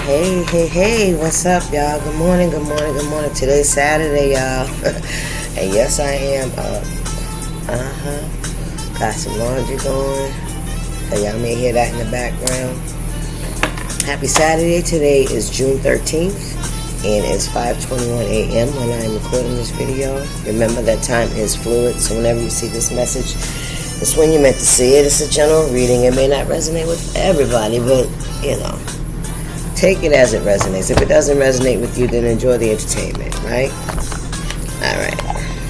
Hey, what's up, y'all? Good morning. Today's Saturday, y'all. And yes, I am up. Got some laundry going. So y'all may hear that in the background. Happy Saturday. Today is June 13th, and it's 5:21 a.m. when I'm recording this video. Remember that time is fluid, so whenever you see this message, it's when you're meant to see it. It's a general reading. It may not resonate with everybody, but, take it as it resonates. If it doesn't resonate with you, then enjoy the entertainment, right? Alright,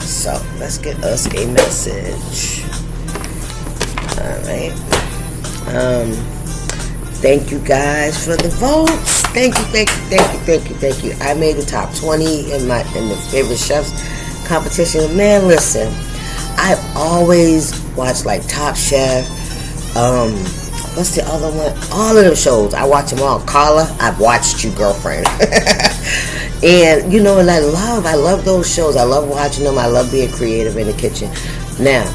so let's get us a message. Alright. Thank you guys for the votes. Thank you. I made the top 20 in the favorite chefs competition. Man, listen, I've always watched like Top Chef, what's the other one? All of them shows. I watch them all. Carla, I've watched you, girlfriend. And, and I love those shows. I love watching them. I love being creative in the kitchen. Now,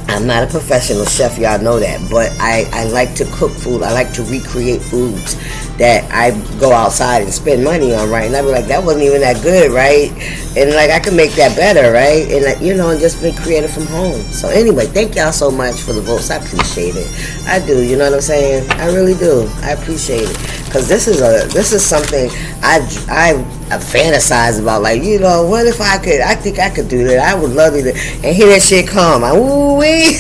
I'm not a professional chef. Y'all know that. But I like to cook food. I like to recreate foods that I go outside and spend money on, right? And I be like, that wasn't even that good, right? And like, I can make that better, right? And and just be creative from home. So anyway, thank y'all so much for the votes. I appreciate it. I do. You know what I'm saying? I really do. I appreciate it, because this is something I fantasize about. Like, what if I could? I think I could do that. I would love it. And hear that shit come. Ooh wee.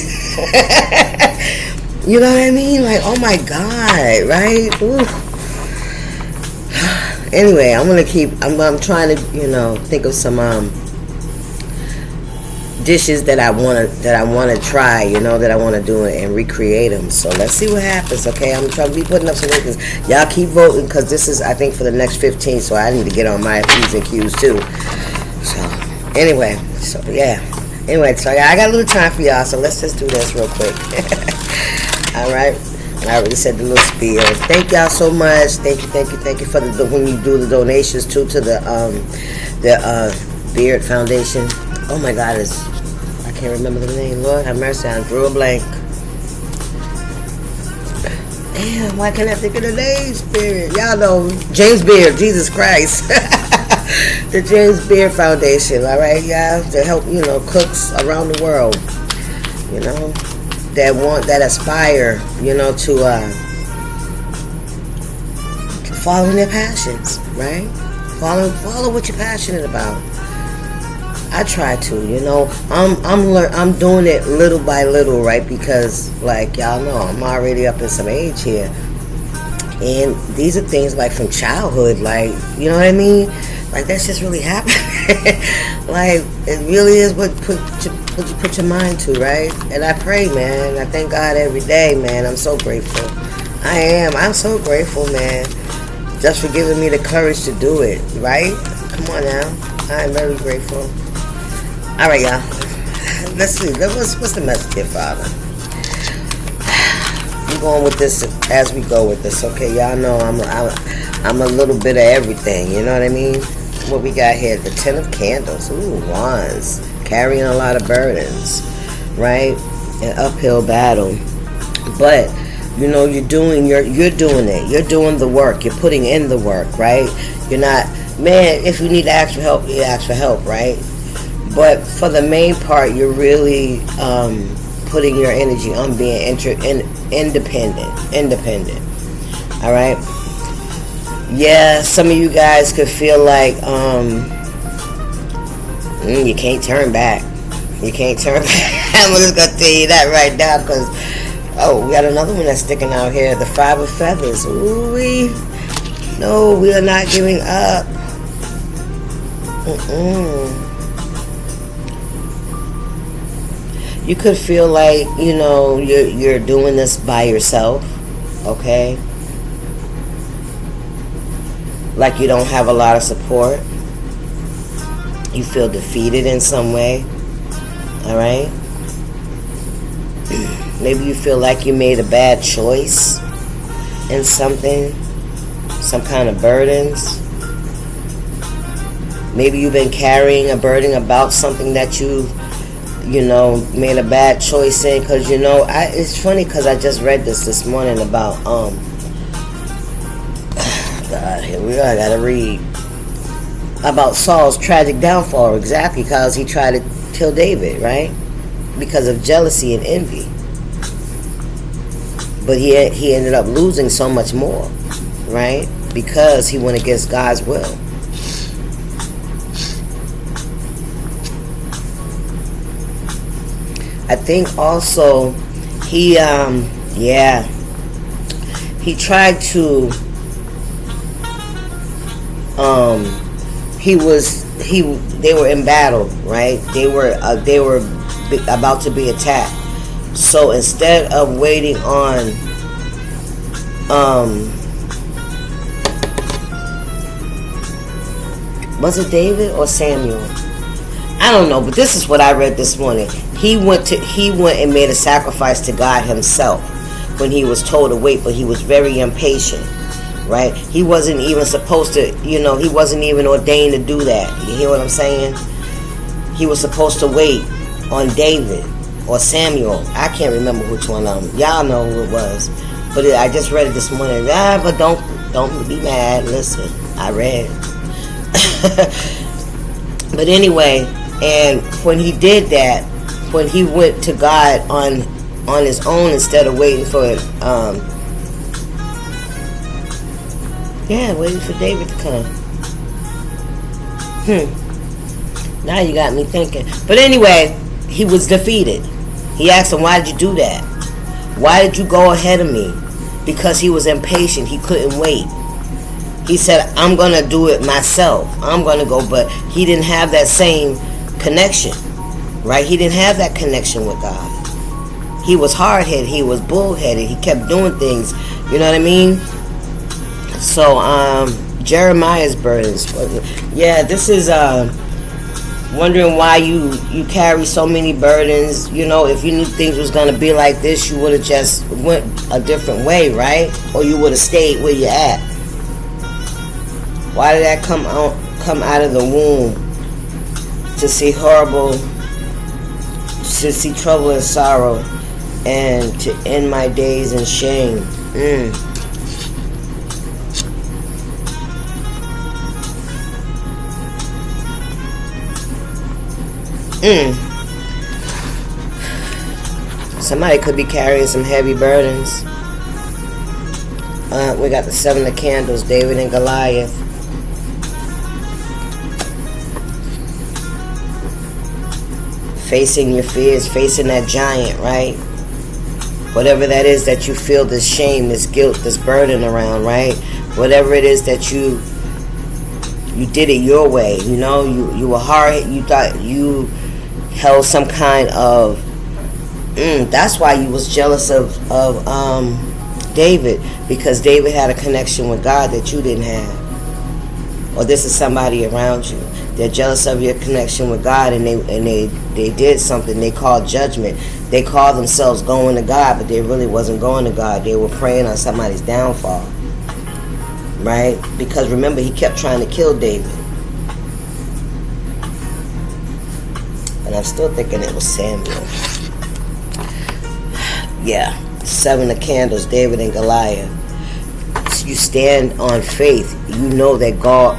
You know what I mean? Like, oh my God, right? Ooh. Anyway, I'm trying to, think of some dishes that I want to try, that I want to do and recreate them. So let's see what happens, okay? I'm trying to be putting up some things. Y'all keep voting, because this is, I think, for the next 15, so I need to get on my P's and Q's too. So, anyway, yeah. Anyway, so I got a little time for y'all, so let's just do this real quick. All right. I already said the little spiel. Thank y'all so much. Thank you for when you do the donations too, to the Beard Foundation. Oh my God, I can't remember the name. Lord have mercy, I drew a blank. Damn, why can't I think of the name? Spirit, y'all know James Beard. Jesus Christ. The James Beard Foundation. All right, y'all, to help cooks around the world. That aspire, to follow their passions, right? Follow what you're passionate about. I try to, I'm doing it little by little, right? Because, like, y'all know, I'm already up in some age here, and these are things like from childhood, like, you know what I mean? Like, that's just really happening. Like, it really is what you put your mind to, right? And I pray, man. I thank God every day, man. I'm so grateful. I'm so grateful, man. Just for giving me the courage to do it, right? Come on now. I'm very grateful. All right, y'all. Let's see. What's the message here, Father? I'm going with this as we go with this, okay? Y'all know I'm a little bit of everything, you know what I mean? What we got here, the 10 of Candles. Ooh, wands. Carrying a lot of burdens, right? An uphill battle. But, you're doing it. You're doing the work. You're putting in the work, right? You're not, man, if you need to ask for help, you ask for help, right? But for the main part, you're really putting your energy on being independent. All right? Yeah, some of you guys could feel like you can't turn back. You can't turn back. I'm just going to tell you that right now, because, we got another one that's sticking out here. The 5 of Feathers. Ooh-wee. No, we are not giving up. You could feel like, you're doing this by yourself, okay? Like you don't have a lot of support. You feel defeated in some way. All right? Maybe you feel like you made a bad choice in something, some kind of burdens. Maybe you've been carrying a burden about something that you made a bad choice in. Because, it's funny because I just read this morning about God, here we are. I gotta read about Saul's tragic downfall. Exactly, because he tried to kill David, right? Because of jealousy and envy. But he ended up losing so much more, right? Because he went against God's will. I think also he tried to they were in battle, right? They were about to be attacked. So instead of waiting on was it David or Samuel? I don't know, but this is what I read this morning. He went and made a sacrifice to God himself when he was told to wait, but he was very impatient, right? He wasn't even supposed to, he wasn't even ordained to do that. You hear what I'm saying? He was supposed to wait on David or Samuel. I can't remember which one of them. Y'all know who it was. But I just read it this morning. But don't be mad. Listen, I read. But anyway, and when he did that, when he went to God on his own instead of waiting for waiting for David to come. Now you got me thinking. But anyway, he was defeated. He asked him, why did you do that? Why did you go ahead of me? Because he was impatient. He couldn't wait. He said, I'm going to do it myself. I'm going to go. But he didn't have that same connection, right? He didn't have that connection with God. He was hard-headed. He was bullheaded. He kept doing things. You know what I mean? So, Jeremiah's burdens. Yeah, this is wondering why you carry so many burdens. If you knew things was going to be like this, you would have just went a different way, right? Or you would have stayed where you're at. Why did that come out of the womb? To see trouble and sorrow, and to end my days in shame. Somebody could be carrying some heavy burdens. We got the 7 of Candles, David and Goliath. Facing your fears, facing that giant, right? Whatever that is that you feel, this shame, this guilt, this burden around, right? Whatever it is that you did it your way, you were hard, you thought you held some kind of, that's why you was jealous of David, because David had a connection with God that you didn't have. Or this is somebody around you. They're jealous of your connection with God, and they did something they called judgment. They called themselves going to God, but they really wasn't going to God. They were praying on somebody's downfall, right? Because remember, he kept trying to kill David. And I'm still thinking it was Samuel. Yeah, 7 of Candles, David and Goliath. You stand on faith. You know that God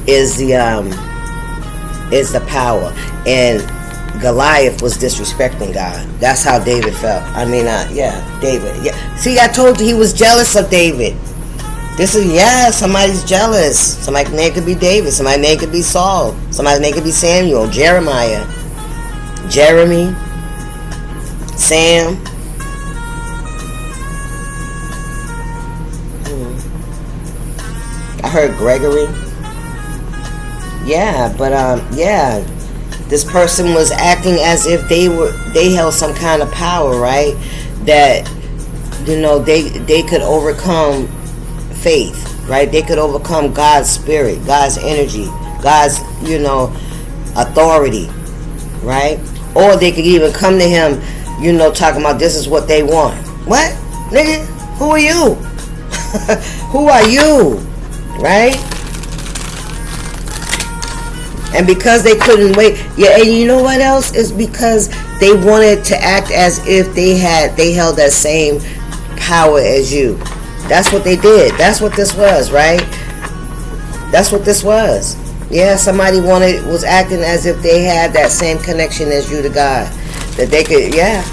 is the power, and Goliath was disrespecting God. That's how David felt. David. Yeah. See, I told you he was jealous of David. Somebody's jealous. Somebody's name could be David. Somebody's name could be Saul. Somebody's name could be Samuel, Jeremiah, Jeremy, Sam. I heard Gregory. Yeah, but this person was acting as if they held some kind of power, right? That they could overcome faith, right? They could overcome God's spirit, God's energy, God's authority, right? Or they could even come to him, talking about this is what they want. What, nigga? Who are you? Who are you? Right? And because they couldn't wait, and you know what else? Is because they wanted to act as if they held that same power as you. That's what they did. That's what this was, right? That's what this was. Yeah, somebody was acting as if they had that same connection as you to God. That they could, yeah,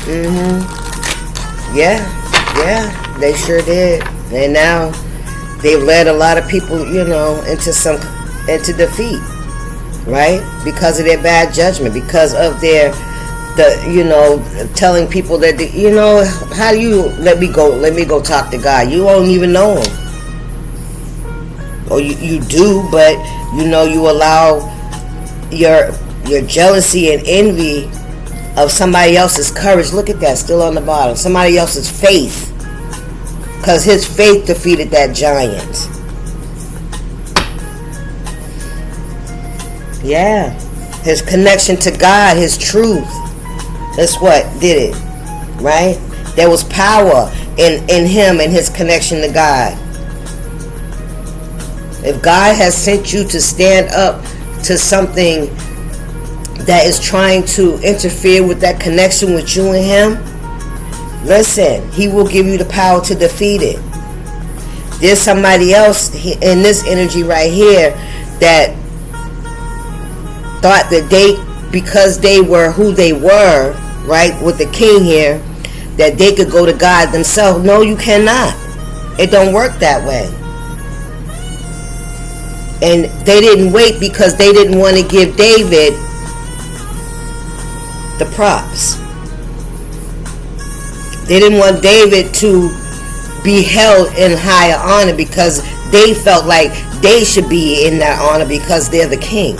yeah, they sure did. And now they've led a lot of people, into defeat, right? Because of their bad judgment, because of telling people that, how do you let me go talk to God? You won't even know him. Or you do, but you allow your jealousy and envy of somebody else's courage. Look at that, still on the bottom. Somebody else's faith. Because his faith defeated that giant. Yeah. His connection to God, his truth. That's what did it. Right? There was power in him and his connection to God. If God has sent you to stand up to something that is trying to interfere with that connection with you and him, listen, he will give you the power to defeat it. There's somebody else in this energy right here that thought that because they were who they were, right, with the king here, that they could go to God themselves. No, you cannot. It don't work that way. And they didn't wait because they didn't want to give David the props. They didn't want David to be held in higher honor because they felt like they should be in that honor because they're the king.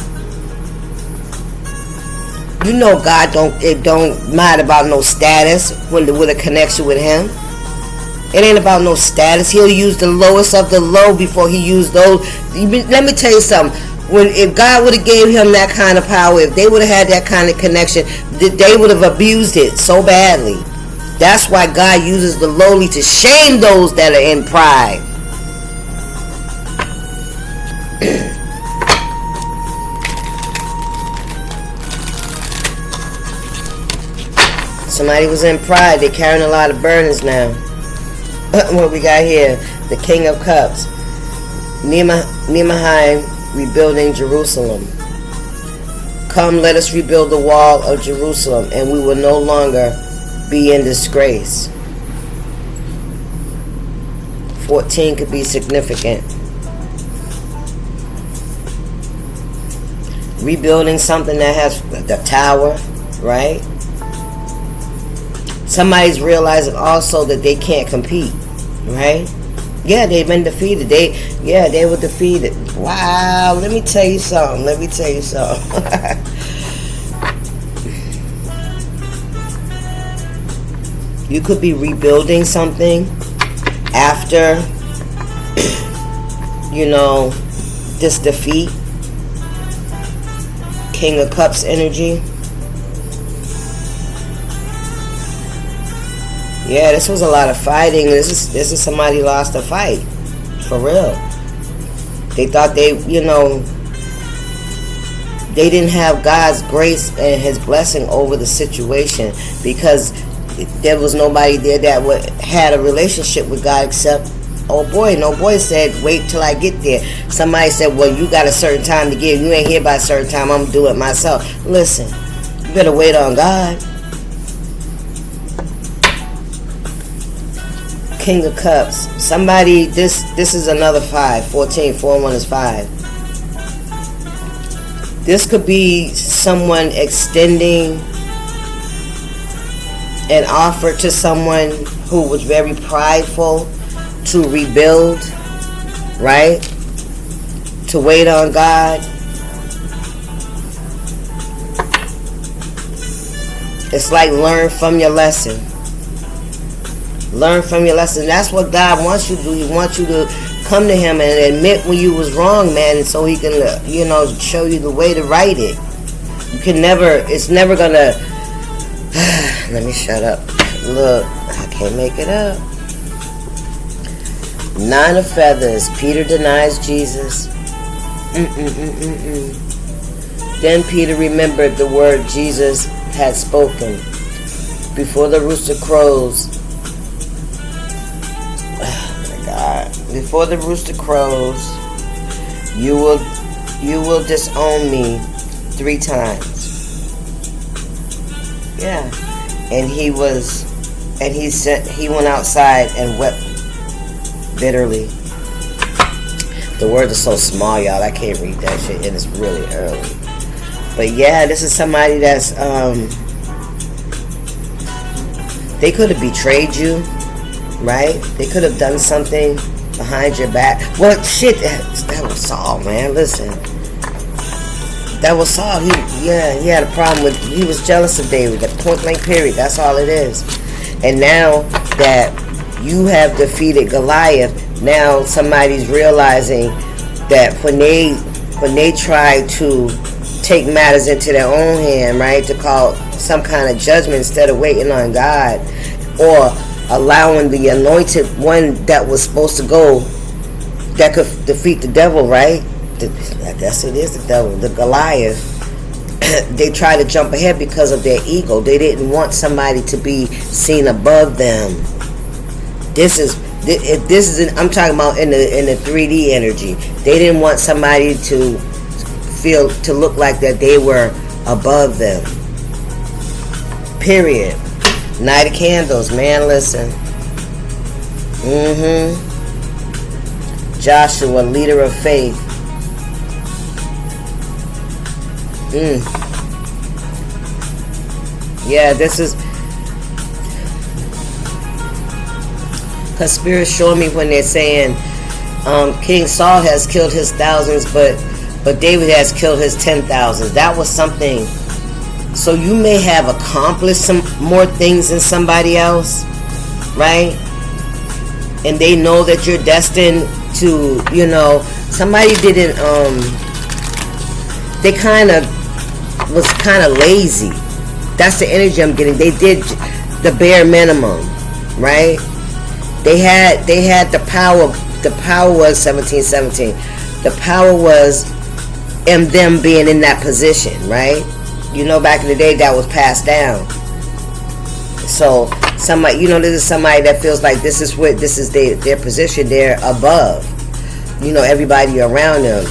God don't mind about no status with a connection with him. It ain't about no status. He'll use the lowest of the low before he used those. Let me tell you something. If God would have gave him that kind of power, if they would have had that kind of connection, they would have abused it so badly. That's why God uses the lowly to shame those that are in pride. Somebody was in pride. They're carrying a lot of burdens now. What we got here? The King of Cups. Nehemiah rebuilding Jerusalem. Come, let us rebuild the wall of Jerusalem, and we will no longer be in disgrace. 14 could be significant. Rebuilding something that has the tower, right? Somebody's realizing also that they can't compete, right? Yeah, they've been defeated. They were defeated. Wow, let me tell you something. You could be rebuilding something after, this defeat. King of Cups energy. Yeah, this was a lot of fighting. This is somebody lost a fight. For real. They thought they didn't have God's grace and his blessing over the situation because there was nobody there that had a relationship with God except no boy said, wait till I get there. Somebody said, well, you got a certain time to give. You ain't here by a certain time. I'm going to do it myself. Listen, you better wait on God. King of Cups. Somebody, this is another 5. 14, 4 and 1 is 5. This could be someone extending an offer to someone who was very prideful to rebuild, right? To wait on God. It's like learn from your lesson. Learn from your lesson. That's what God wants you to do. He wants you to come to him and admit when you was wrong, man, so he can, show you the way to right it. You can never, it's never gonna, let me shut up. Look, I can't make it up. 9 of Feathers. Peter denies Jesus. Then Peter remembered the word Jesus had spoken. Before the rooster crows, before the rooster crows, you will disown me 3 times. Yeah. And he went outside and wept bitterly. The words are so small, y'all. I can't read that shit, and it's really early. But yeah, this is somebody that's they could have betrayed you, right? They could have done something behind your back. Well, shit, that was Saul, man. Listen, that was Saul. He had a problem with. He was jealous of David. At point blank period. That's all it is. And now that you have defeated Goliath, now somebody's realizing that when they try to take matters into their own hand, right, to call some kind of judgment instead of waiting on God, or allowing the anointed one that was supposed to go, that could defeat the devil, right? I guess it is the devil, the Goliath. They try to jump ahead because of their ego. They didn't want somebody to be seen above them. I'm talking about in the 3D energy. They didn't want somebody to look like that they were above them. Period. Night of Candles, man, listen. Joshua, leader of faith. Yeah, this is because Spirit's showing me when they're saying King Saul has killed his thousands, but David has killed his 10,000s. That was something. So you may have accomplished some more things than somebody else, right? And they know that you're destined to, somebody didn't, they was kind of lazy. That's the energy I'm getting. They did the bare minimum, right? They had the power. The power was 1717. The power was in them being in that position, right? Back in the day, that was passed down. So somebody, this is somebody that feels like this is their position. They're above, everybody around them.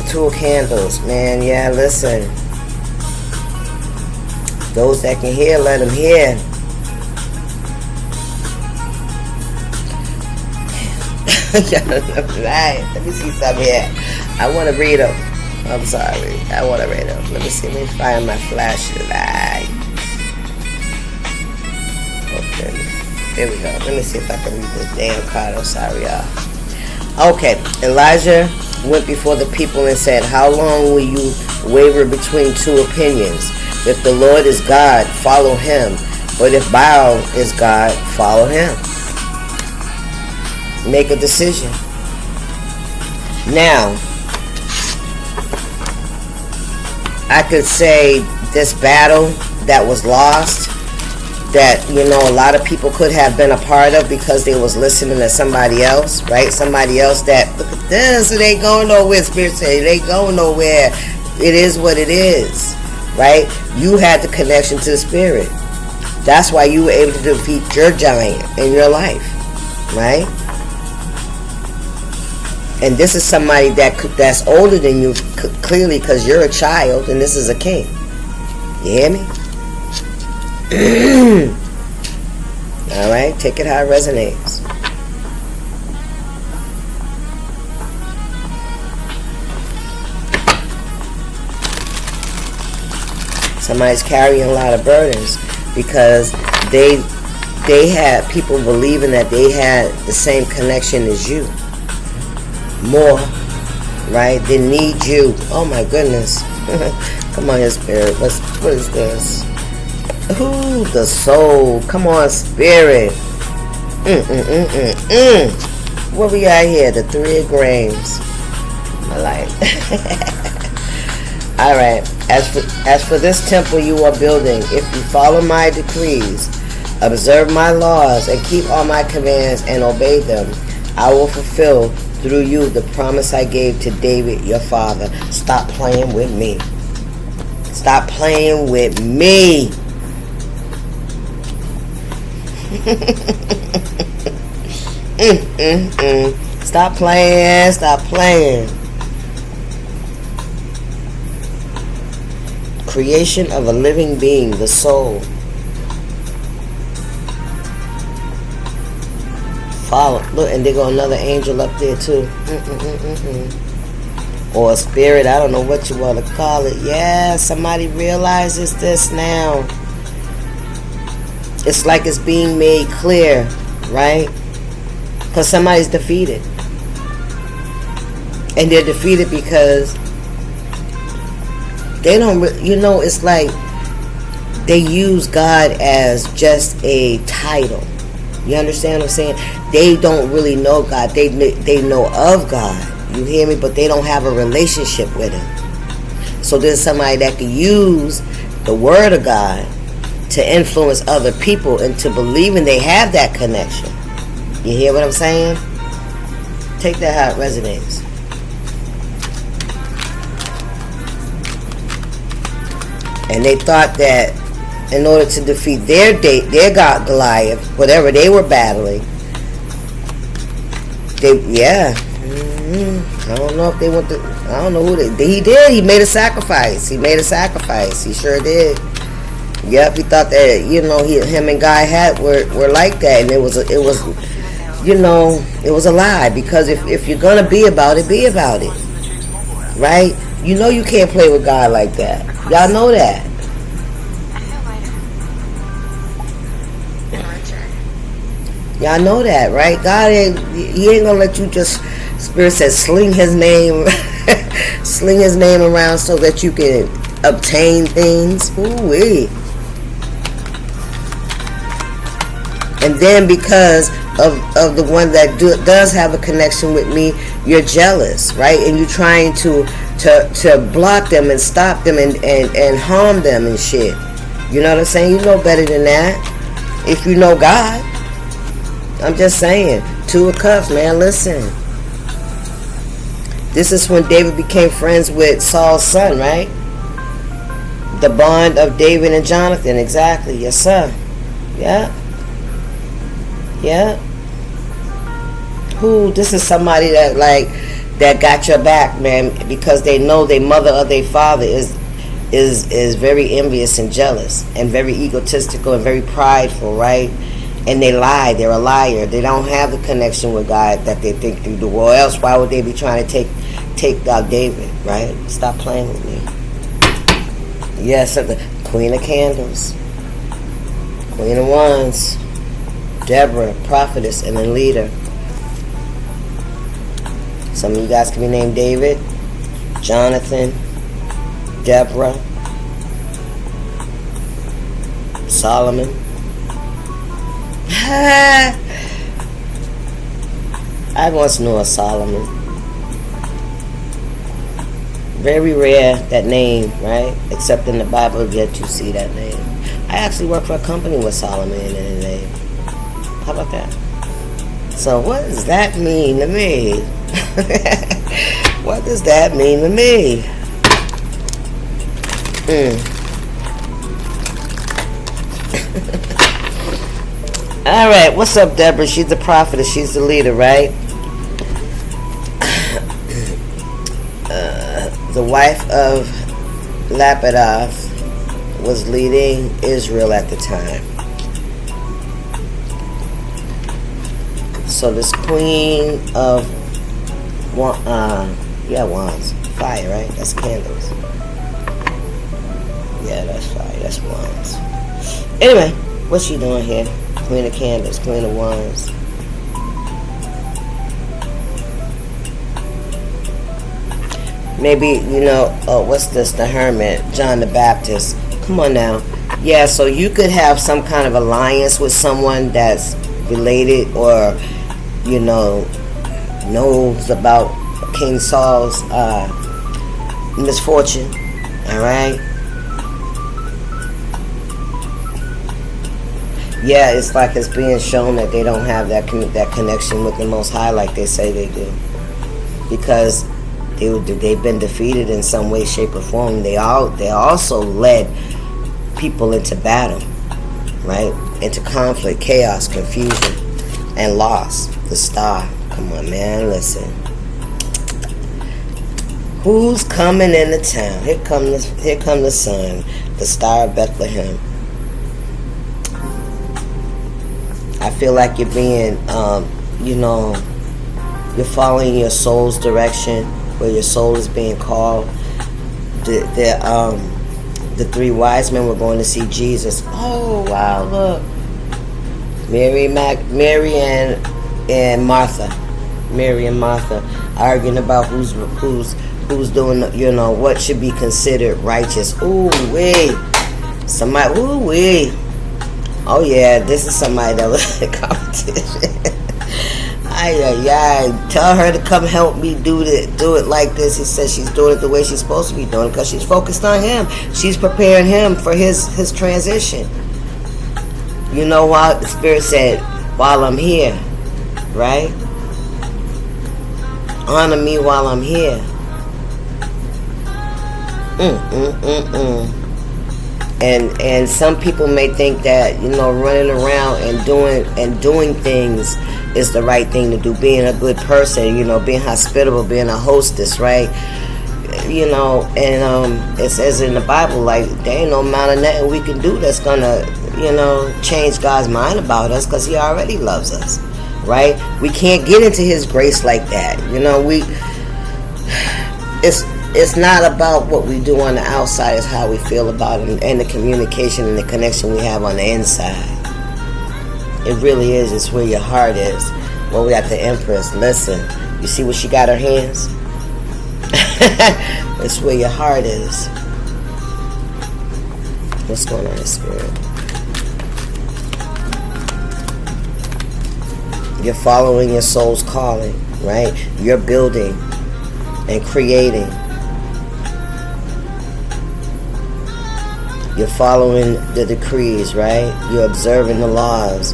2 of Candles, man. Yeah, listen. Those that can hear, let them hear. Right. Let me see something here. I want to read them. I'm sorry. I want to read them. Let me see. Let me find my flashlight. Okay. There we go. Let me see if I can read this damn card. I'm sorry, y'all. Okay. Elijah went before the people and said, "How long will you waver between 2 opinions? If the Lord is God, follow him. But if Baal is God, follow him." Make a decision. Now, I could say this battle that was lost, that, a lot of people could have been a part of because they was listening to somebody else, right? Somebody else that, look at this, it ain't going nowhere, Spirit said, it ain't going nowhere. It is what it is, right? You had the connection to the Spirit. That's why you were able to defeat your giant in your life, right? And this is somebody that's older than you, clearly, because you're a child and this is a king. You hear me? All right, take it how it resonates. Somebody's carrying a lot of burdens because they had people believing that they had the same connection as you. More, right? They need you. Oh my goodness. Come on here, Spirit. What is this? Ooh, the soul. Come on, Spirit. What we got here? The 3 of Grains. I like. Alright. As for this temple you are building, if you follow my decrees, observe my laws, and keep all my commands and obey them, I will fulfill through you the promise I gave to David your father. Stop playing with me. Stop playing with me. Stop playing. Stop playing. Creation of a living being, the soul. Follow. Look, and there go another angel up there too. Or a spirit. I don't know what you want to call it. Yeah, somebody realizes this now. It's like it's being made clear, right? Because somebody's defeated. And they're defeated because they don't, it's like they use God as just a title. You understand what I'm saying? They don't really know God. They know of God. You hear me? But they don't have a relationship with Him. So there's somebody that can use the Word of God to influence other people into believing they have that connection. You hear what I'm saying? Take that how it resonates. And they thought that in order to defeat their God Goliath, whatever they were battling, I don't know if they went to, I don't know who he did. He made a sacrifice. He sure did. Yep, he thought that, him and Guy were like that, and it was a lie, because if you're gonna be about it, right? You can't play with God like that. Y'all know that. Y'all know that, right? God He ain't gonna let you just, Spirit says, sling His name around so that you can obtain things. Ooh-wee. And then because of the one that does have a connection with me, you're jealous, right? And you're trying to block them and stop them and harm them and shit. You know what I'm saying? You know better than that. If you know God. I'm just saying. Two of Cups, man. Listen. This is when David became friends with Saul's son, right? The bond of David and Jonathan. Exactly. Yes, sir. Yeah. Yeah. Who? This is somebody that got your back, man, because they know their mother or their father is very envious and jealous and very egotistical and very prideful, right? And they lie. They're a liar. They don't have the connection with God that they think they do. Or else, why would they be trying to take David, right? Stop playing with me. Yes, the Queen of Candles, Queen of Wands, Deborah, prophetess, and then leader. Some of you guys can be named David, Jonathan, Deborah, Solomon. I once knew a Solomon. Very rare, that name, right? Except in the Bible, yet you see that name. I actually work for a company with Solomon in the name. How about that? So what does that mean to me? What does that mean to me? All right, what's up, Deborah? She's the prophetess. She's the leader, right? The wife of Lapidoth was leading Israel at the time. So this Queen of wands, fire, right? That's candles. Yeah, that's fire. That's wands. Anyway, what's she doing here? Queen of Candles, Queen of Wands. Maybe, what's this? The Hermit, John the Baptist. Come on now. Yeah, so you could have some kind of alliance with someone that's related or, knows about King Saul's misfortune. All right? Yeah, it's like it's being shown that they don't have that connection with the Most High like they say they do. Because they've been defeated in some way, shape, or form. They also led people into battle, right? Into conflict, chaos, confusion. and lost. The star. Come on, man, listen. Who's coming into town? Here come the sun, the star of Bethlehem. I feel like you're being, you're following your soul's direction, where your soul is being called. The three wise men were going to see Jesus. Oh wow! Look, Mary and Martha arguing about who's doing, what should be considered righteous. Ooh wee, somebody. Ooh wee. Oh yeah, this is somebody that was in competition. Tell her to come help me do it like this. He says she's doing it the way she's supposed to be doing it because she's focused on him. She's preparing him for his transition. You know what? The Spirit said, while I'm here, right? Honor me while I'm here. And some people may think that, running around and doing things is the right thing to do. Being a good person, being hospitable, being a hostess, right? It says in the Bible, like, there ain't no amount of nothing we can do that's gonna, change God's mind about us, because He already loves us, right? We can't get into His grace like that. It's not about what we do on the outside, it's how we feel about Him, and the communication and the connection we have on the inside. It really is. It's where your heart is. Well, we got the Empress. Listen, you see what she got her hands? It's where your heart is. What's going on in Spirit? You're following your soul's calling, right? You're building and creating. You're following the decrees, right? You're observing the laws.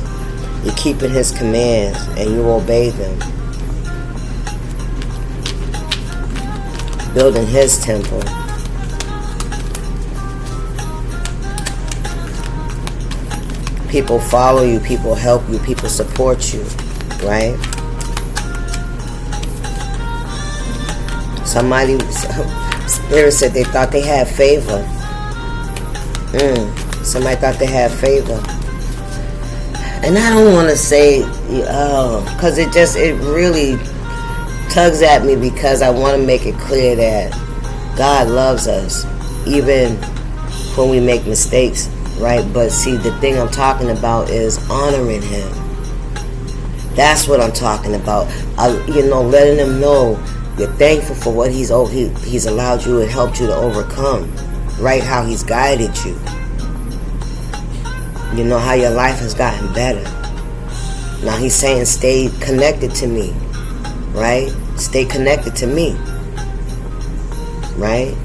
You're keeping His commands, and you obey them. Building His temple. People follow you, people help you, people support you, right? Spirit said they thought they had favor. Somebody thought they had favor. And I don't want to say, because it really tugs at me, because I want to make it clear that God loves us, even when we make mistakes, right? But see, the thing I'm talking about is honoring Him. That's what I'm talking about. Letting Him know you're thankful for what He's allowed you and helped you to overcome, right? How He's guided you. How your life has gotten better. Now He's saying stay connected to me, right? Stay connected to me, right?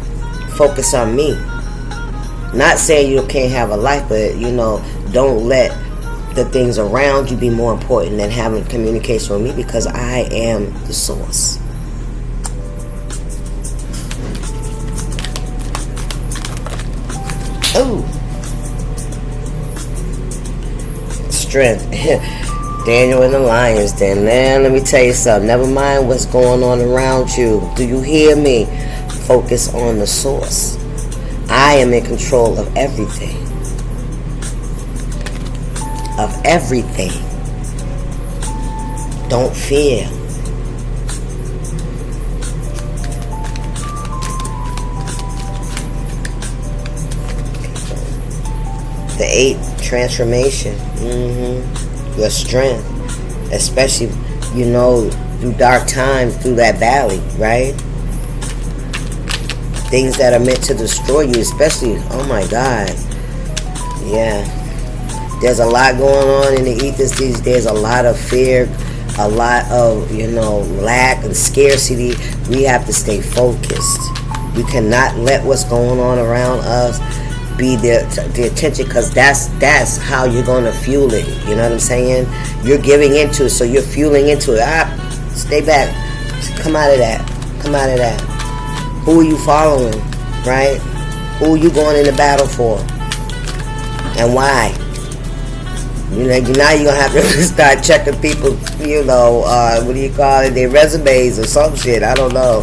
Focus on me. Not saying you can't have a life, but don't let the things around you be more important than having communication with me, because I am the source. Ooh. Strength. Daniel and the lions. Then, man, let me tell you something. Never mind what's going on around you. Do you hear me? Focus on the source. I am in control of everything. Of everything. Don't fear. The 8, transformation. Your strength. Especially, through dark times, through that valley, right? Things that are meant to destroy you, especially, oh my God. Yeah. There's a lot going on in the ethers these days. A lot of fear, a lot of, lack and scarcity. We have to stay focused. We cannot let what's going on around us be the attention, because that's how you're going to fuel it. You know what I'm saying? You're giving into it, so you're fueling into it. Stay back. Come out of that. Come out of that. Who are you following, right? Who are you going into battle for? And why? You know, now you're gonna have to start checking people, you know, what do you call it, their resumes or some shit, I don't know.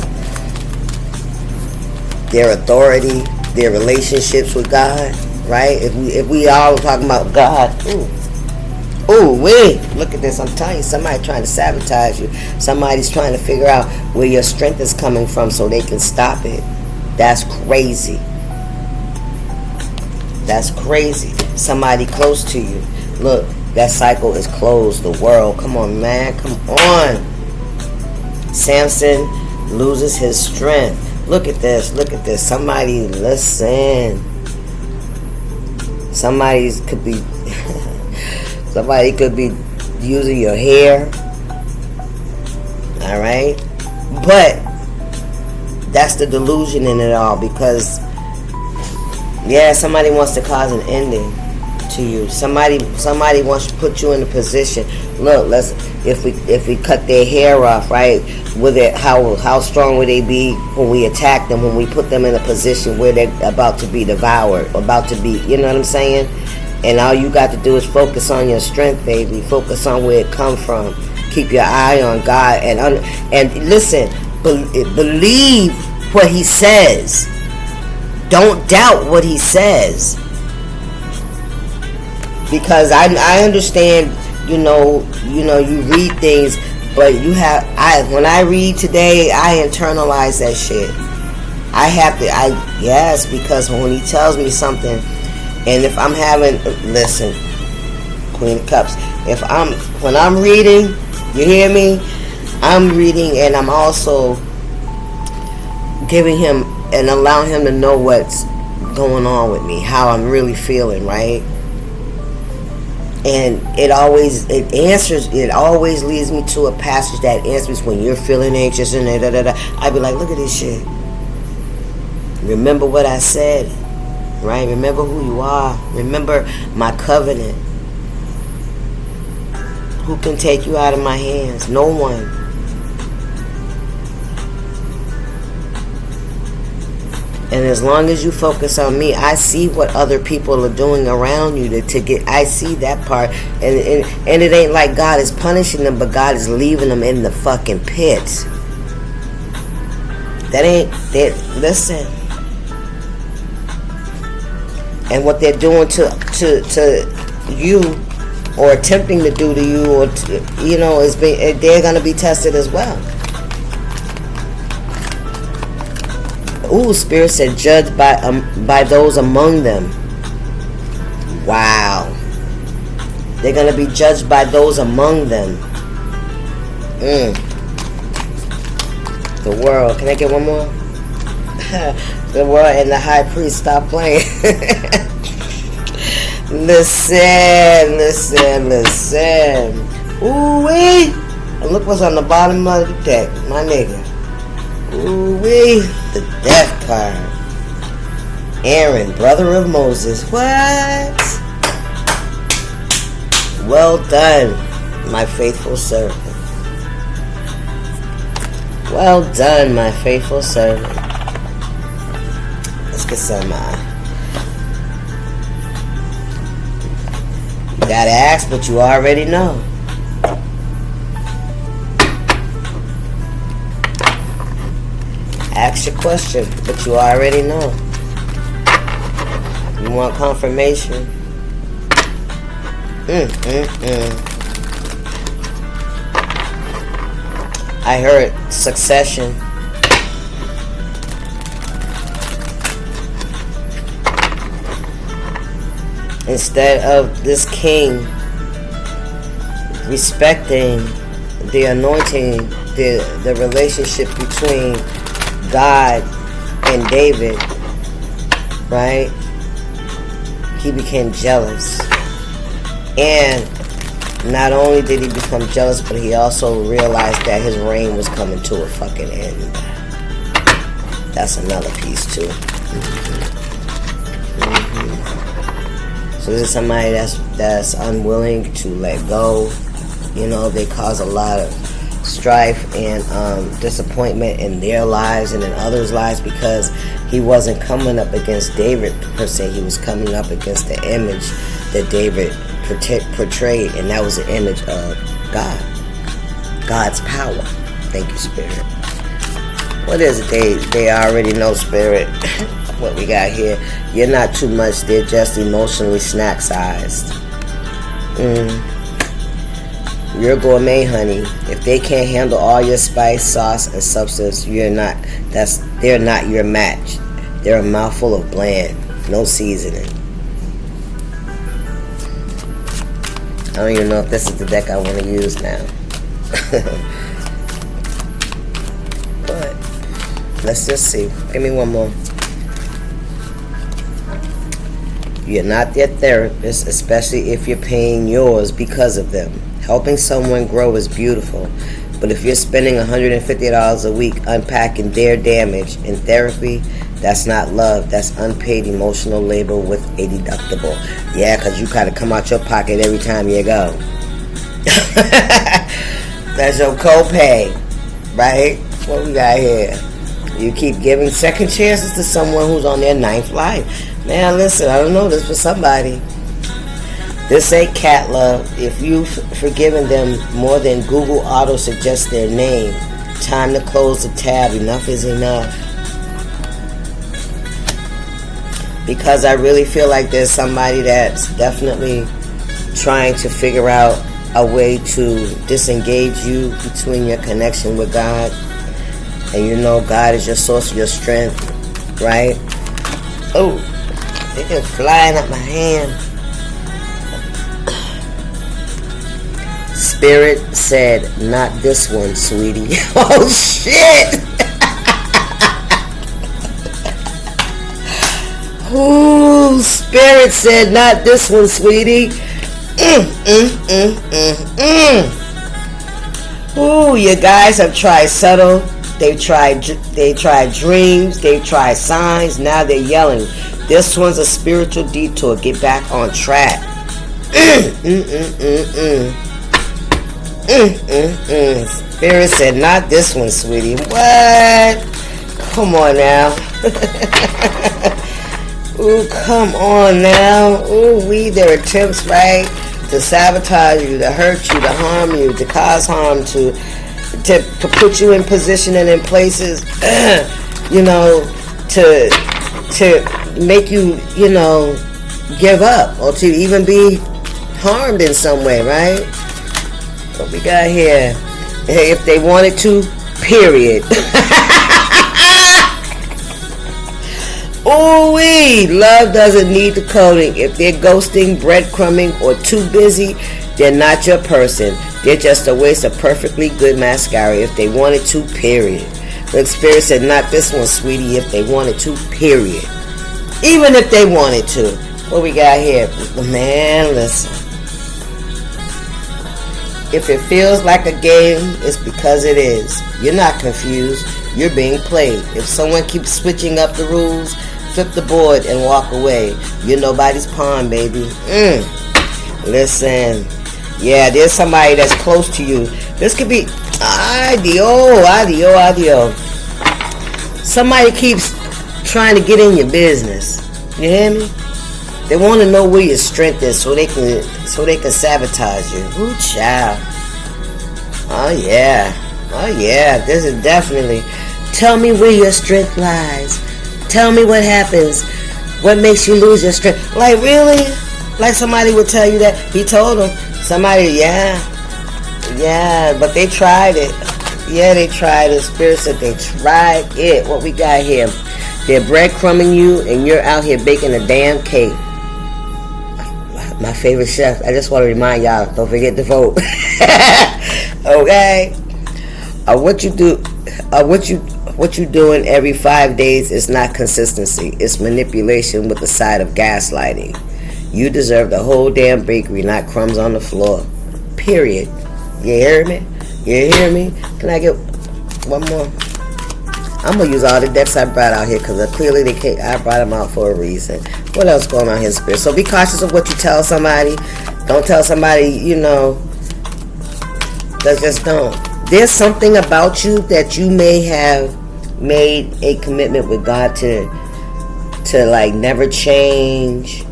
Their authority, their relationships with God, right? If we all talking about God, wait, look at this, I'm telling you, somebody trying to sabotage you. Somebody's trying to figure out where your strength is coming from so they can stop it. That's crazy. That's crazy. Somebody close to you. Look, that cycle is closed. The world. Come on, man. Come on. Samson loses his strength. Look at this. Look at this. Somebody listen. Somebody could be using your hair. Alright? But that's the delusion in it all, because yeah, somebody wants to cause an ending to you. Somebody wants to put you in a position. Look, if we cut their hair off, right? With it, how strong would they be when we attack them? When we put them in a position where they're about to be devoured, about to be, you know what I'm saying? And all you got to do is focus on your strength, baby. Focus on where it come from. Keep your eye on God and listen. Believe what He says. Don't doubt what He says. Because I understand, you read things, but when I read today, I internalize that shit. Yes, because when He tells me something, and if I'm listen, Queen of Cups, when I'm reading, you hear me? I'm reading and I'm also giving Him and allowing Him to know what's going on with me, how I'm really feeling, right? And it always leads me to a passage that answers when you're feeling anxious and I'd be like, look at this shit. Remember what I said, right? Remember who you are. Remember my covenant. Who can take you out of my hands? No one. And as long as you focus on me, I see what other people are doing around you I see that part. And it ain't like God is punishing them, but God is leaving them in the fucking pit. Listen. And what they're doing to you, or attempting to do to you, or they're going to be tested as well. Ooh, Spirit said, judged by those among them. Wow. They're going to be judged by those among them. The world. Can I get one more? The world and the high priest. Stop playing. Listen. Ooh-wee. Look what's on the bottom of the deck, my nigga. Ooh-wee, the death card. Aaron, brother of Moses. What? Well done, my faithful servant. Well done, my faithful servant. Let's get some, you gotta ask, but you already know. Ask your question, but you already know. You want confirmation? I heard succession. Instead of this king respecting the anointing, the relationship between God and David, right? He became jealous. And not only did he become jealous, but he also realized that his reign was coming to a fucking end. That's another piece too. So this is somebody that's unwilling to let go. They cause a lot of strife and disappointment in their lives and in others' lives, because he wasn't coming up against David per se. He was coming up against the image that David portrayed, and that was the image of God. God's power. Thank you, Spirit. What is it? They already know, Spirit. What we got here. You're not too much. They're just emotionally snack-sized. You're gourmet, honey. If they can't handle all your spice, sauce, and substance, they're not your match. They're a mouthful of bland, no seasoning. I don't even know if this is the deck I want to use now. But let's just see. Give me one more. You're not their therapist, especially if you're paying yours because of them. Helping someone grow is beautiful, but if you're spending $150 a week unpacking their damage in therapy, that's not love. That's unpaid emotional labor with a deductible. Yeah, because you gotta come out your pocket every time you go. That's your copay, right? What we got here? You keep giving second chances to someone who's on their 9th life. Man, listen, I don't know, this for somebody. This ain't cat love. If you've forgiven them more than Google auto suggests their name, time to close the tab. Enough is enough. Because I really feel like there's somebody that's definitely trying to figure out a way to disengage you between your connection with God. And you know God is your source of your strength, right? Oh, they just flying up my hand. Spirit said, not this one, sweetie. Oh, shit. Ooh, Spirit said, not this one, sweetie. Ooh, you guys have tried subtle. They tried dreams. They tried signs. Now they're yelling. This one's a spiritual detour. Get back on track. Spirit said, not this one, sweetie. What? Come on now. Ooh, come on now. Ooh, their attempts, right, to sabotage you, to hurt you, to harm you, to cause harm, to put you in position and in places, you know, to make you, you know, give up, or to even be harmed in some way, right? What we got here? If they wanted to, period. Ooh-wee, love doesn't need the coding. If they're ghosting, breadcrumbing, or too busy, they're not your person. They're just a waste of perfectly good mascara. If they wanted to, period. The Spirit said, not this one, sweetie. If they wanted to, period. Even if they wanted to. What we got here? Man, listen. If it feels like a game, it's because it is. You're not confused. You're being played. If someone keeps switching up the rules, flip the board and walk away. You're nobody's pawn, baby. Listen. Yeah, there's somebody that's close to you. This could be adio. Somebody keeps trying to get in your business. You hear me? They want to know where your strength is so they can sabotage you. Ooh, child. Oh yeah, this is definitely. Tell me where your strength lies. Tell me what happens. What makes you lose your strength? Like, really? Like somebody would tell you that? He told them. Somebody, yeah, but they tried it. Yeah, they tried it. Spirit said they tried it. What we got here? They're breadcrumbing you and you're out here baking a damn cake. My favorite chef. I just want to remind y'all, don't forget to vote. Okay? What you doing every 5 days is not consistency. It's manipulation with a side of gaslighting. You deserve the whole damn bakery, not crumbs on the floor. Period. You hear me? You hear me? Can I get one more? I'm going to use all the decks I brought out here because clearly I brought them out for a reason. What else going on here, Spirit? So be cautious of what you tell somebody. Don't tell somebody, you know, just don't. There's something about you that you may have made a commitment with God to like never change,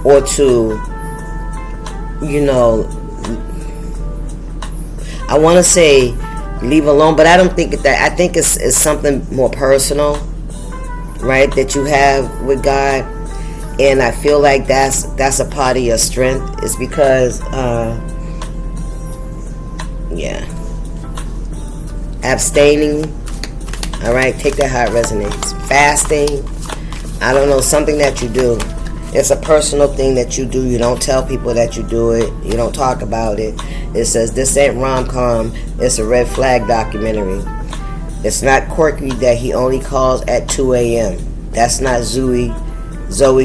or to I want to say leave alone, but I don't think that. I think it's something more personal, right, that you have with God. And I feel like that's a part of your strength. It's because abstaining, all right, take that how it resonates. Fasting, I don't know, something that you do. It's a personal thing that you do. You don't tell people that you do it. You don't talk about it. It says this ain't rom-com. It's a red flag documentary. It's not quirky that he only calls at 2 a.m. That's not Zoe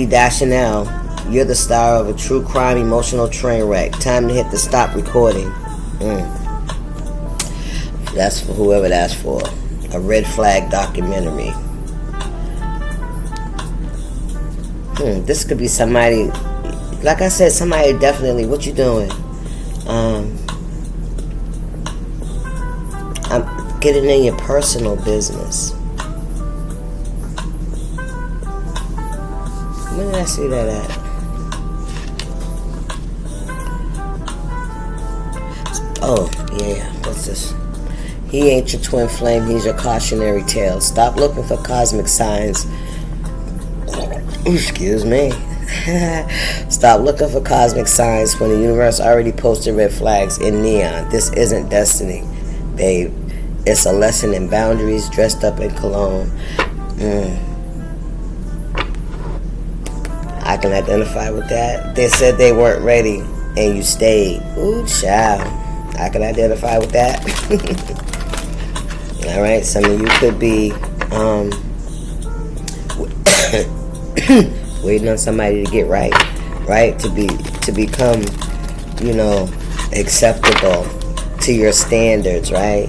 Deschanel. You're the star of a true crime emotional train wreck. Time to hit the stop recording. That's for whoever that's for. A red flag documentary. This could be somebody, like I said, somebody definitely, what you doing? I'm getting in your personal business. Where did I see that at? Oh, yeah, what's this? He ain't your twin flame, he's your cautionary tale. Stop looking for cosmic signs. Excuse me. Stop looking for cosmic signs when the universe already posted red flags in neon. This isn't destiny, babe. It's a lesson in boundaries dressed up in cologne. I can identify with that. They said they weren't ready and you stayed. Ooh, child. I can identify with that. Alright, some of you could be waiting on somebody to get right, to become, acceptable to your standards, right?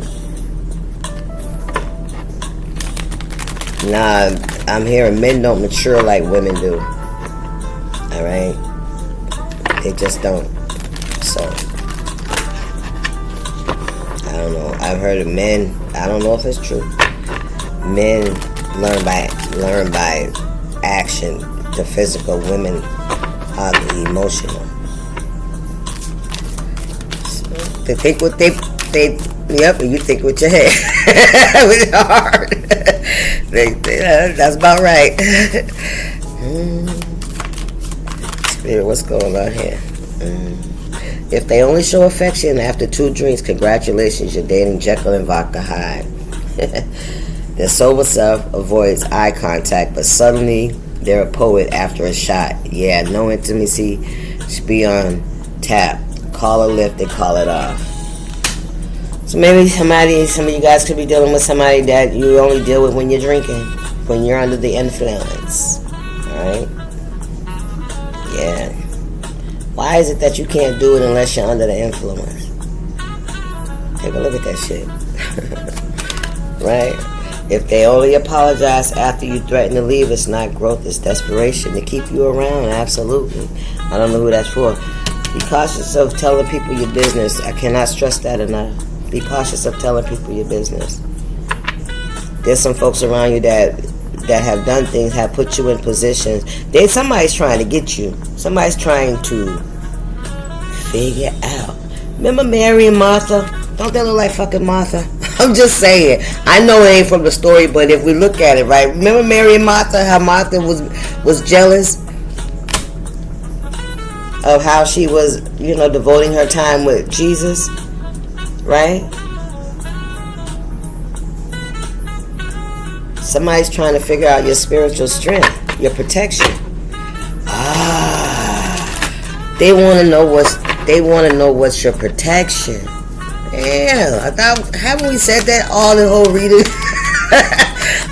Nah, I'm hearing men don't mature like women do. Alright? They just don't. So, I don't know. I've heard of men, I don't know if it's true. Men learn by action. The physical, women are the emotional. So they think what they yep, and you think with your head. With your heart. That's about right. Spirit, what's going on here? If they only show affection after 2 drinks, congratulations, you're dating Jekyll and Vodka Hyde. Their sober self avoids eye contact, but suddenly they're a poet after a shot. Yeah, no intimacy should be on tap. Call a lift, they call it off. So maybe some of you guys could be dealing with somebody that you only deal with when you're drinking, when you're under the influence. Alright? Yeah. Why is it that you can't do it unless you're under the influence? Take a look at that shit. Right? If they only apologize after you threaten to leave, it's not growth, it's desperation to keep you around. Absolutely. I don't know who that's for. Be cautious of telling people your business. I cannot stress that enough. Be cautious of telling people your business. There's some folks around you that have done things, have put you in positions. Somebody's trying to get you. Somebody's trying to figure out. Remember Mary and Martha? Don't they look like fucking Martha? I'm just saying. I know it ain't from the story, but if we look at it, right? Remember Mary and Martha? How Martha was jealous of how she was, devoting her time with Jesus, right? Somebody's trying to figure out your spiritual strength, your protection. They want to know what's your protection. Yeah, I thought, haven't we said that all the whole reading?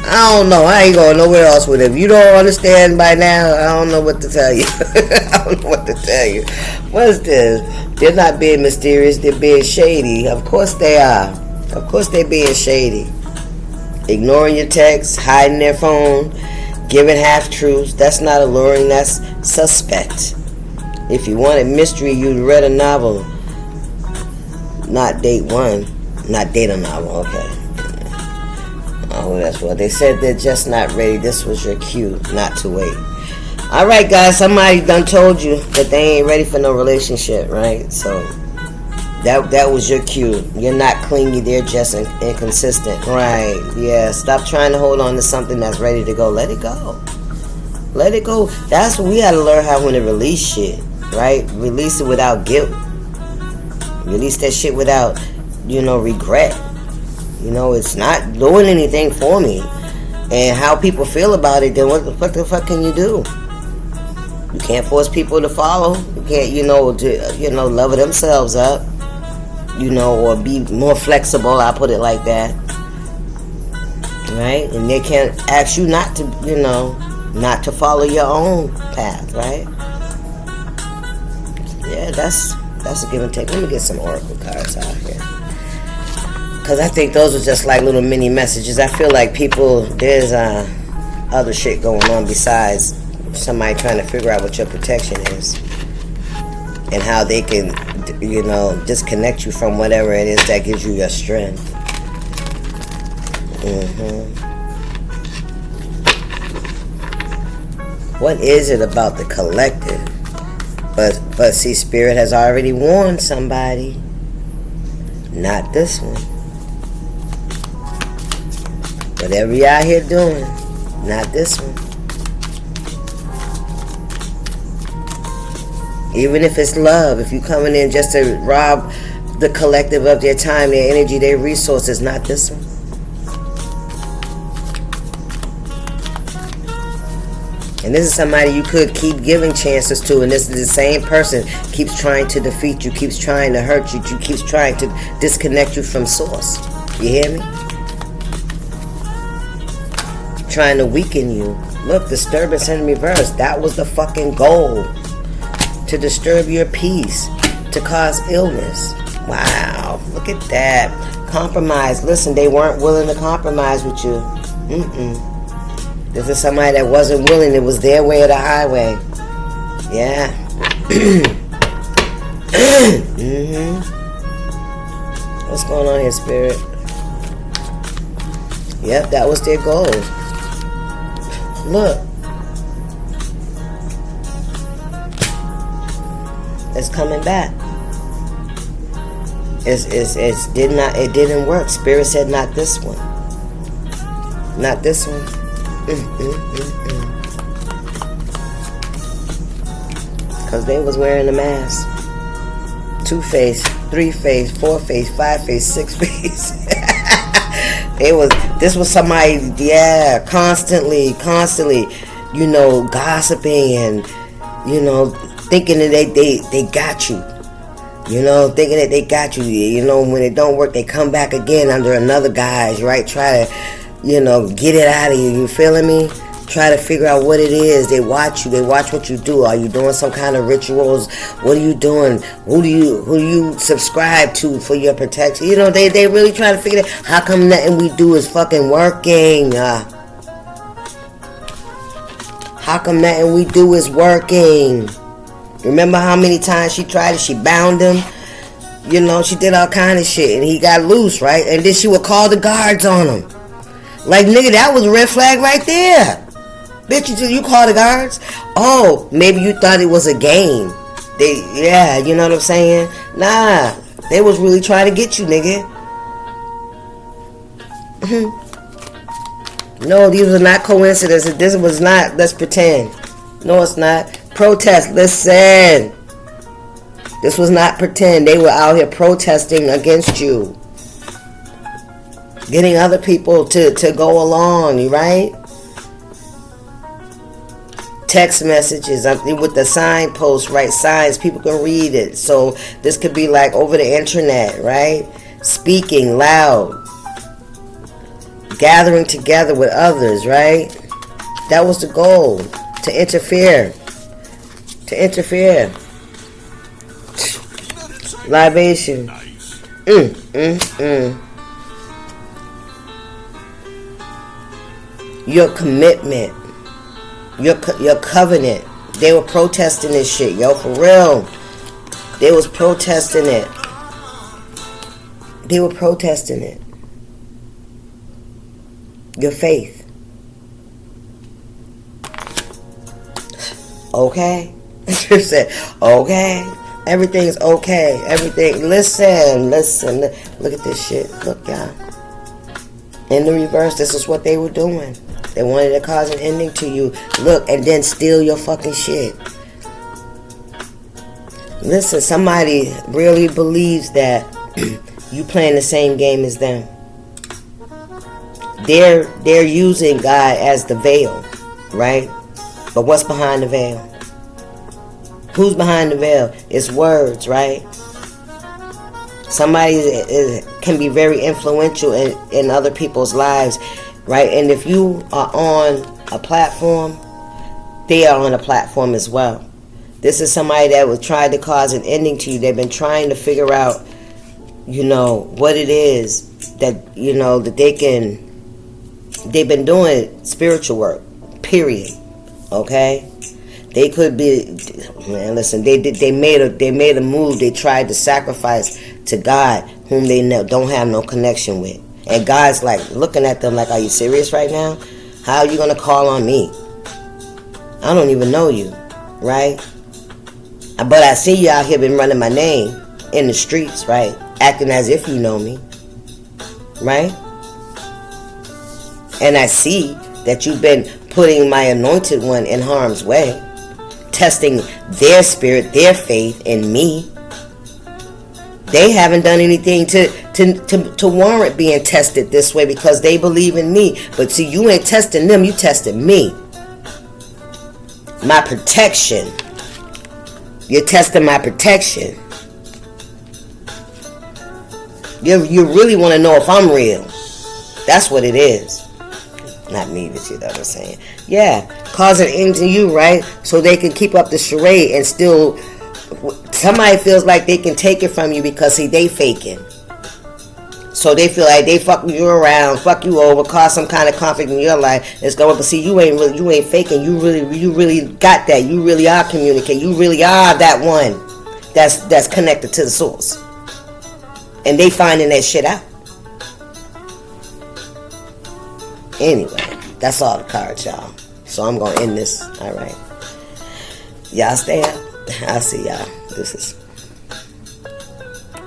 I don't know. I ain't going nowhere else with it. If you don't understand by now, I don't know what to tell you. I don't know what to tell you. What is this? They're not being mysterious. They're being shady. Of course they are. Of course they're being shady. Ignoring your texts, hiding their phone, giving half-truths. That's not alluring. That's suspect. If you wanted mystery, you'd read a novel. Not date a novel, okay. Oh, that's what they said. They're just not ready. This was your cue not to wait. Alright, guys, somebody done told you that they ain't ready for no relationship, right? So that was your cue. You're not clingy, they're just inconsistent. Right, yeah. Stop trying to hold on to something that's ready to go. Let it go. Let it go. That's what we gotta learn how to release shit, right? Release it without guilt. Release that shit without, regret. It's not doing anything for me. And how people feel about it, then what the fuck can you do? You can't force people to follow. You can't, level themselves up, or be more flexible. I put it like that, right? And they can't ask you not to, not to follow your own path, right? Yeah, that's a give and take. Let me get some oracle cards out here, because I think those are just like little mini messages. I feel like there's other shit going on besides somebody trying to figure out what your protection is and how they can, disconnect you from whatever it is that gives you your strength. What is it about the collective? But see, Spirit has already warned somebody. Not this one. Whatever you out here doing, not this one. Even if it's love, if you coming in just to rob the collective of their time, their energy, their resources, not this one. And this is somebody you could keep giving chances to, and this is the same person keeps trying to defeat you, keeps trying to hurt you, keeps trying to disconnect you from source. You hear me? Trying to weaken you. Look, disturbance in reverse. That was the fucking goal. To disturb your peace, to cause illness. Wow, look at that. Compromise. Listen, they weren't willing to compromise with you. This is somebody that wasn't willing. It was their way or the highway. Yeah. What's going on here, Spirit? Yep, that was their goal. Look. It's coming back. It didn't work. Spirit said not this one. Not this one. Because they was wearing a mask. 2-face, 3-face, 4-face, 5-face, 6-face. This was somebody, constantly, gossiping and, thinking that they got you. Thinking that they got you. When it don't work, they come back again under another guise, right? Try to, get it out of you. You feeling me? Try to figure out what it is. They watch you. They watch what you do. Are you doing some kind of rituals? What are you doing? Who do you subscribe to for your protection? They really try to figure out how come nothing we do is fucking working. How come nothing we do is working? Remember how many times she tried it? She bound him. She did all kind of shit. And he got loose, right? And then she would call the guards on him. Like, nigga, that was a red flag right there. Bitch, you call the guards? Oh, maybe you thought it was a game. You know what I'm saying? Nah, they was really trying to get you, nigga. No, these were not coincidences. This was not, let's pretend. No, it's not. Protest, listen. This was not pretend. They were out here protesting against you. Getting other people to go along, right? Text messages with the signposts, right? Signs, people can read it. So this could be like over the internet, right? Speaking loud. Gathering together with others, right? That was the goal. To interfere. Libation. Your commitment. Your covenant. They were protesting this shit, yo, for real. They was protesting it. Your faith. Okay? She said, okay. Everything's okay. Everything. Listen. Look at this shit. Look, y'all. In the reverse, this is what they were doing. They wanted to cause an ending to you. Look, and then steal your fucking shit. Listen, somebody really believes that you playing the same game as them. They're using God as the veil, right? But what's behind the veil? Who's behind the veil? It's words, right? Somebody can be very influential in other people's lives, right? And if you are on a platform, they are on a platform as well. This is somebody that would try to cause an ending to you. They've been trying to figure out, what it is that, that they've been doing spiritual work, period. Okay? They could be, man, listen, they made a move. They tried to sacrifice to God, whom they don't have no connection with. And God's like looking at them like, are you serious right now? How are you going to call on me? I don't even know you, right? But I see you out here been running my name in the streets, right? Acting as if you know me, right? And I see that you've been putting my anointed one in harm's way, testing their spirit, their faith in me. They haven't done anything to warrant being tested this way because they believe in me. But see, you ain't testing them, you testing me. My protection. You're testing my protection. You really want to know if I'm real. That's what it is. Not me, but you know what I'm saying. Yeah, causing end to you, right? So they can keep up the charade and still, somebody feels like they can take it from you because, see, they faking. So they feel like they fuck you around, fuck you over, cause some kind of conflict in your life. It's going, but see, you ain't faking. You really got that. You really are communicating. You really are that one that's connected to the source. And they finding that shit out. Anyway, that's all the cards, y'all. So I'm gonna end this. All right, y'all stay up. I'll see y'all. This is